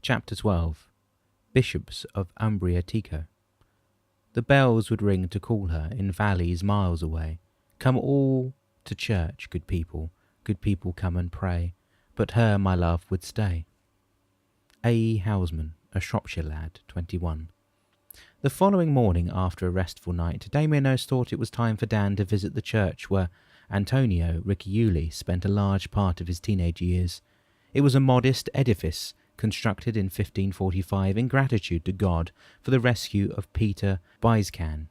Chapter 12. Bishops of Umbriatico. The bells would ring to call her in valleys miles away. Come all to church, good people come and pray, but her my love would stay. A. Housman, a Shropshire lad, 21. The following morning, after a restful night, Damianos thought it was time for Dan to visit the church where Antonio Ricciulli spent a large part of his teenage years. It was a modest edifice, constructed in 1545 in gratitude to God for the rescue of Peter Biscayne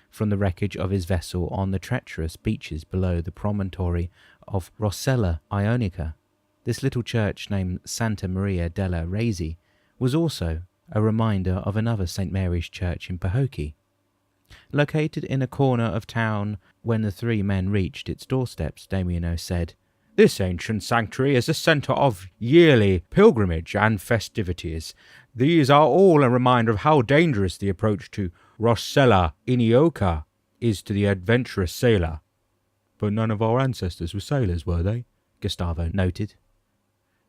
from the wreckage of his vessel on the treacherous beaches below the promontory of Roccella Ionica. This little church, named Santa Maria Della Grazie, was also a reminder of another St. Mary's church in Pahokee. Located in a corner of town, when the three men reached its doorsteps, Damianos said, "This ancient sanctuary is a centre of yearly pilgrimage and festivities. These are all a reminder of how dangerous the approach to Roccella Ionica is to the adventurous sailor." "But none of our ancestors were sailors, were they?" Gustavo noted.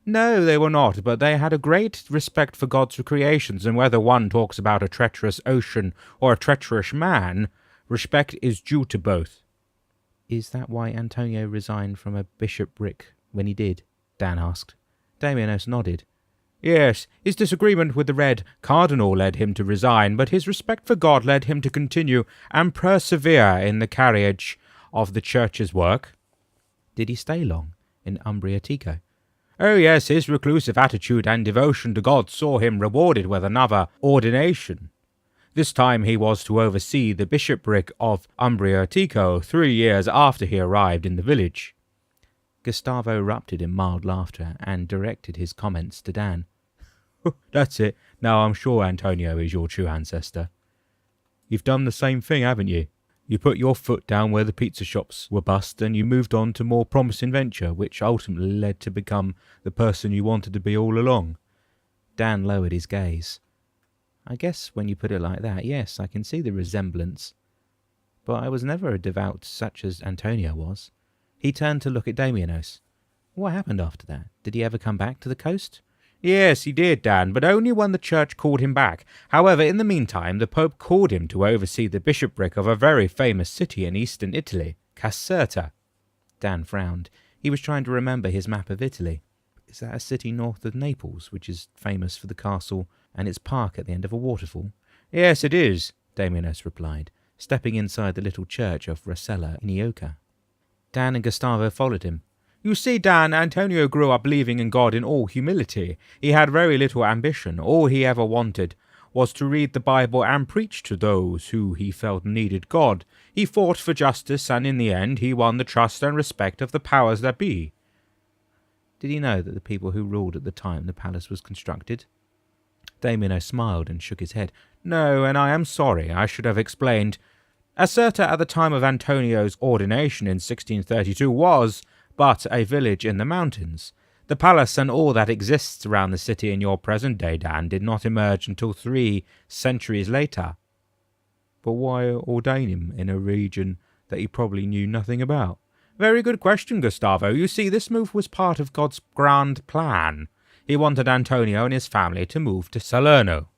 "No, they were not, but they had a great respect for God's creations, and whether one talks about a treacherous ocean or a treacherous man, respect is due to both." "Is that why Antonio resigned from a bishopric when he did?" Dan asked. Damianos nodded. "Yes, his disagreement with the Red Cardinal led him to resign, but his respect for God led him to continue and persevere in the carriage of the church's work." "Did he stay long in Umbriatico?" "Oh yes, his reclusive attitude and devotion to God saw him rewarded with another ordination. This time he was to oversee the bishopric of Umbriatico 3 years after he arrived in the village." Gustavo erupted in mild laughter and directed his comments to Dan. "That's it. Now I'm sure Antonio is your true ancestor. You've done the same thing, haven't you? You put your foot down where the pizza shops were bust, and you moved on to more promising venture, which ultimately led to become the person you wanted to be all along." Dan lowered his gaze. "I guess when you put it like that, yes, I can see the resemblance. But I was never a devout such as Antonio was." He turned to look at Damianos. "What happened after that? Did he ever come back to the coast?" "Yes, he did, Dan, but only when the church called him back. However, in the meantime, the Pope called him to oversee the bishopric of a very famous city in eastern Italy, Caserta." Dan frowned. He was trying to remember his map of Italy. "Is that a city north of Naples, which is famous for the castle and its park at the end of a waterfall?" "Yes, it is," Damianos replied, stepping inside the little church of Roccella Ionica. Dan and Gustavo followed him. "You see, Dan, Antonio grew up believing in God in all humility. He had very little ambition. All he ever wanted was to read the Bible and preach to those who he felt needed God. He fought for justice, and in the end he won the trust and respect of the powers that be." "Did he know that the people who ruled at the time the palace was constructed?" Damianos smiled and shook his head. "No, and I am sorry. I should have explained. Caserta at the time of Antonio's ordination in 1632 was but a village in the mountains. The palace and all that exists around the city in your present day, Dan, did not emerge until 3 centuries later." "But why ordain him in a region that he probably knew nothing about?" "Very good question, Gustavo. You see, this move was part of God's grand plan. He wanted Antonio and his family to move to Salerno."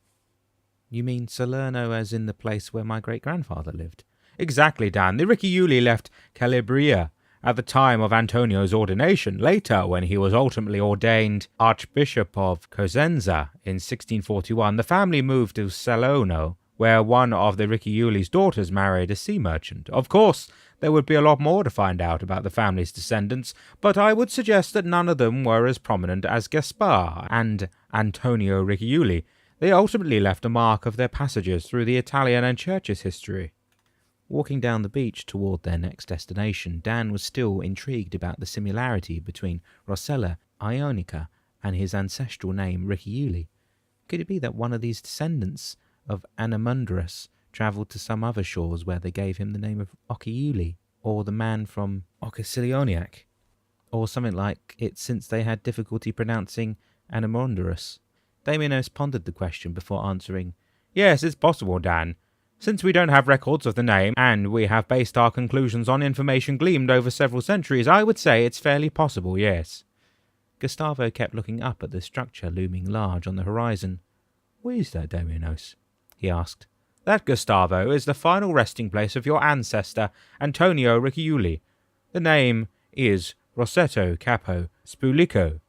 "You mean Salerno as in the place where my great-grandfather lived?" "Exactly, Dan. The Ricciulli left Calabria at the time of Antonio's ordination. Later, when he was ultimately ordained Archbishop of Cosenza in 1641, the family moved to Salerno, where one of the Ricciulli's daughters married a sea merchant. Of course, there would be a lot more to find out about the family's descendants, but I would suggest that none of them were as prominent as Gaspar and Antonio Ricciulli. They ultimately left a mark of their passages through the Italian and church's history." Walking down the beach toward their next destination, Dan was still intrigued about the similarity between Roccella Ionica and his ancestral name Ricciulli. Could it be that one of these descendants of adventurous travelled to some other shores where they gave him the name of Ricciulli, or the man from Roccella, or something like it, since they had difficulty pronouncing adventurous? Damianos pondered the question before answering. "Yes, it's possible, Dan. Since we don't have records of the name, and we have based our conclusions on information gleaned over several centuries, I would say it's fairly possible, yes." Gustavo kept looking up at the structure looming large on the horizon. "What is that, Damianos?" he asked. "That, Gustavo, is the final resting place of your ancestor, Antonio Ricciulli. The name is Rossetto Capo Spulico.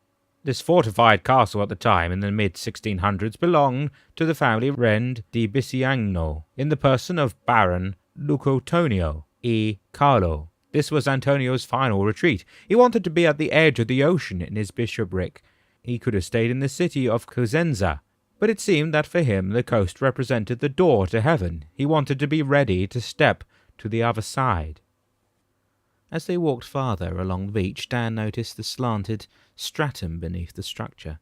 This fortified castle at the time, in the mid-1600s, belonged to the family Rend di Biscayne, in the person of Baron Lucotonio e Carlo. This was Antonio's final retreat. He wanted to be at the edge of the ocean in his bishopric. He could have stayed in the city of Cosenza, but it seemed that for him the coast represented the door to heaven. He wanted to be ready to step to the other side." As they walked farther along the beach, Dan noticed the slanted stratum beneath the structure.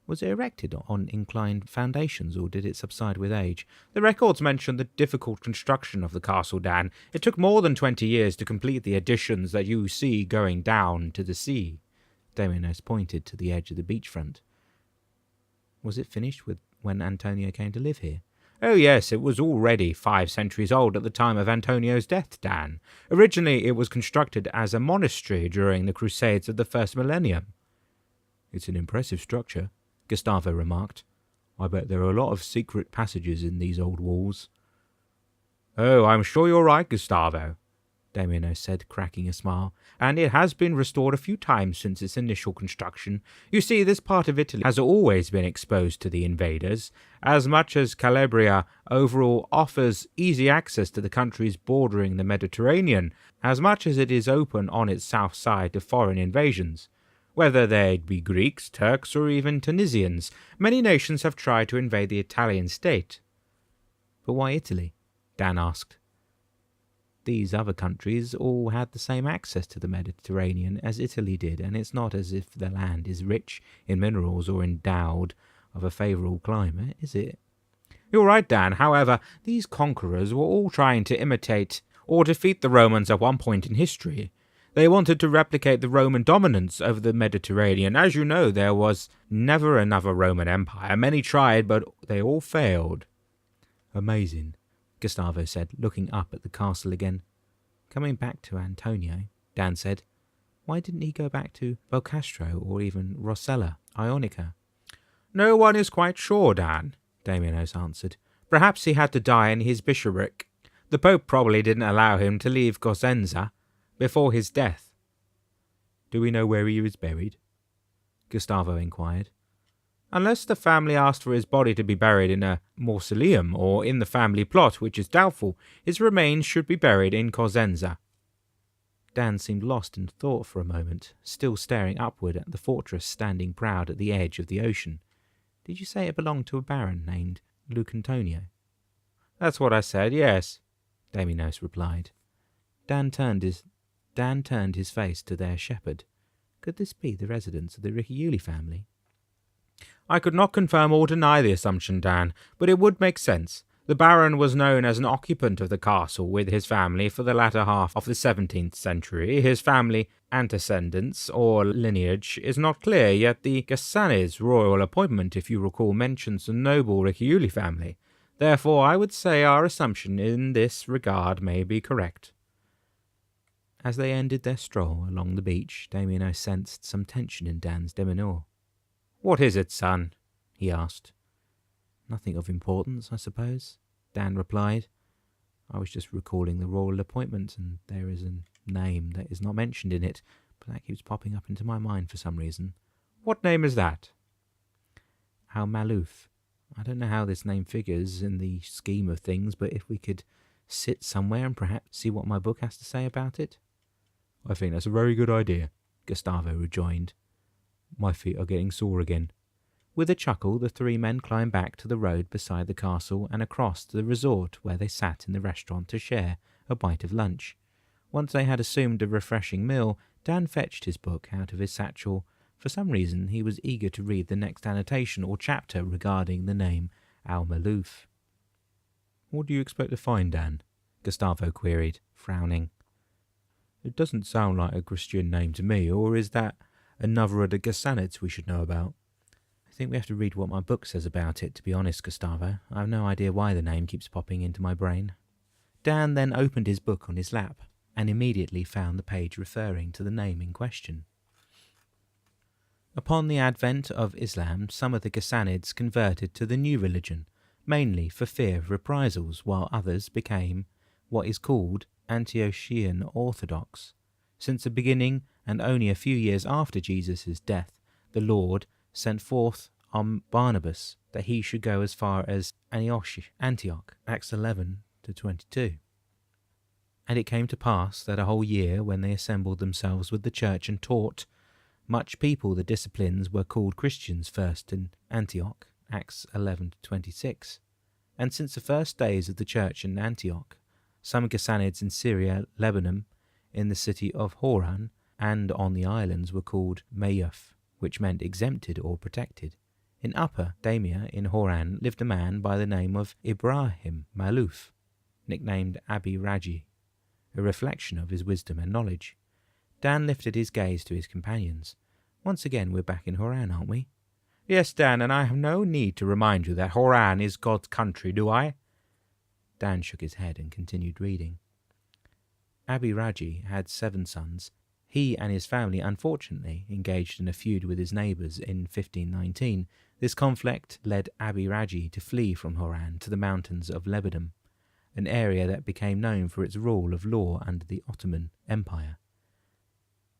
Was it erected on inclined foundations, or did it subside with age? "The records mention the difficult construction of the castle, Dan. It took more than 20 years to complete the additions that you see going down to the sea." Damianos pointed to the edge of the beachfront. "Was it finished when Antonio came to live here?" "Oh yes, it was already 5 centuries old at the time of Antonio's death, Dan. Originally it was constructed as a monastery during the Crusades of the first millennium." "It's an impressive structure," Gustavo remarked. "I bet there are a lot of secret passages in these old walls." "Oh, I'm sure you're right, Gustavo," Damianos said, cracking a smile, "and it has been restored a few times since its initial construction. You see, this part of Italy has always been exposed to the invaders. As much as Calabria overall offers easy access to the countries bordering the Mediterranean, as much as it is open on its south side to foreign invasions. Whether they'd be Greeks, Turks, or even Tunisians, many nations have tried to invade the Italian state." "But why Italy?" Dan asked. "These other countries all had the same access to the Mediterranean as Italy did, and it's not as if the land is rich in minerals or endowed of a favourable climate, is it?" "You're right, Dan. However, these conquerors were all trying to imitate or defeat the Romans at one point in history. They wanted to replicate the Roman dominance over the Mediterranean. As you know, there was never another Roman Empire. Many tried, but they all failed." "Amazing," Gustavo said, looking up at the castle again. "Coming back to Antonio," Dan said, "why didn't he go back to Belcastro or even Roccella Ionica?" "No one is quite sure, Dan," Damianos answered. "Perhaps he had to die in his bishopric. The Pope probably didn't allow him to leave Cosenza before his death." "Do we know where he was buried?" Gustavo inquired. "Unless the family asked for his body to be buried in a mausoleum or in the family plot, which is doubtful, his remains should be buried in Cosenza." Dan seemed lost in thought for a moment, still staring upward at the fortress standing proud at the edge of the ocean. "Did you say it belonged to a baron named Lucantonio?" "That's what I said, yes," Damianos replied. Dan turned his face to their shepherd. Could this be the residence of the Ricciulli family? "I could not confirm or deny the assumption, Dan, but it would make sense. The Baron was known as an occupant of the castle with his family for the latter half of the 17th century. His family antecedents or lineage is not clear, yet the Gassanes' royal appointment, if you recall, mentions the noble Ricciulli family. Therefore, I would say our assumption in this regard may be correct." As they ended their stroll along the beach, Damianos sensed some tension in Dan's demeanour. "What is it, son?" he asked. "Nothing of importance, I suppose," Dan replied. "I was just recalling the royal appointment, and there is a name that is not mentioned in it, but that keeps popping up into my mind for some reason." "What name is that?" "Al-Malouf. I don't know how this name figures in the scheme of things, but if we could sit somewhere and perhaps see what my book has to say about it." "I think that's a very good idea," Gustavo rejoined. "My feet are getting sore again." With a chuckle, the 3 men climbed back to the road beside the castle and across to the resort, where they sat in the restaurant to share a bite of lunch. Once they had assumed a refreshing meal, Dan fetched his book out of his satchel. For some reason, he was eager to read the next annotation or chapter regarding the name Al-Malouf. "What do you expect to find, Dan?" Gustavo queried, frowning. "It doesn't sound like a Christian name to me, or is that another of the Gassanids we should know about?" "I think we have to read what my book says about it, to be honest, Gustavo. I have no idea why the name keeps popping into my brain." Dan then opened his book on his lap and immediately found the page referring to the name in question. Upon the advent of Islam, some of the Ghassanids converted to the new religion, mainly for fear of reprisals, while others became what is called Antiochian Orthodox. Since the beginning, and only a few years after Jesus' death, the Lord sent forth on Barnabas that he should go as far as Antioch, Acts 11-22. And it came to pass that a whole year, when they assembled themselves with the church and taught much people the disciplines, were called Christians first in Antioch, Acts 11-26. And since the first days of the church in Antioch, some Ghassanids in Syria, Lebanon, in the city of Horan, and on the islands were called Mayuf, which meant exempted or protected. In Upper Damia in Horan lived a man by the name of Ibrahim Malouf, nicknamed Abi Raji, a reflection of his wisdom and knowledge. Dan lifted his gaze to his companions. Once again we're back in Horan, aren't we? Yes, Dan, and I have no need to remind you that Horan is God's country, do I? Dan shook his head and continued reading. Abi Raji had 7 sons. He and his family, unfortunately, engaged in a feud with his neighbours in 1519. This conflict led Abi Raji to flee from Horan to the mountains of Lebanon, an area that became known for its rule of law under the Ottoman Empire.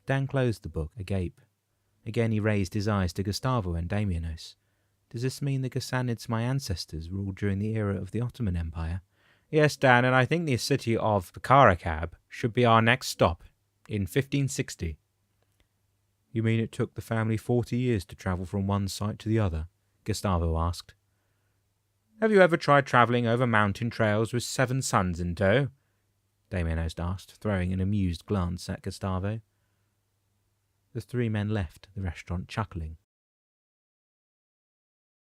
Dan closed the book, agape. Again he raised his eyes to Gustavo and Damianos. Does this mean the Ghassanids, my ancestors, ruled during the era of the Ottoman Empire? Yes, Dan, and I think the city of Pahokee should be our next stop, in 1560. You mean it took the family 40 years to travel from one site to the other? Gustavo asked. Have you ever tried travelling over mountain trails with 7 sons in tow? Damianos asked, throwing an amused glance at Gustavo. The 3 men left the restaurant chuckling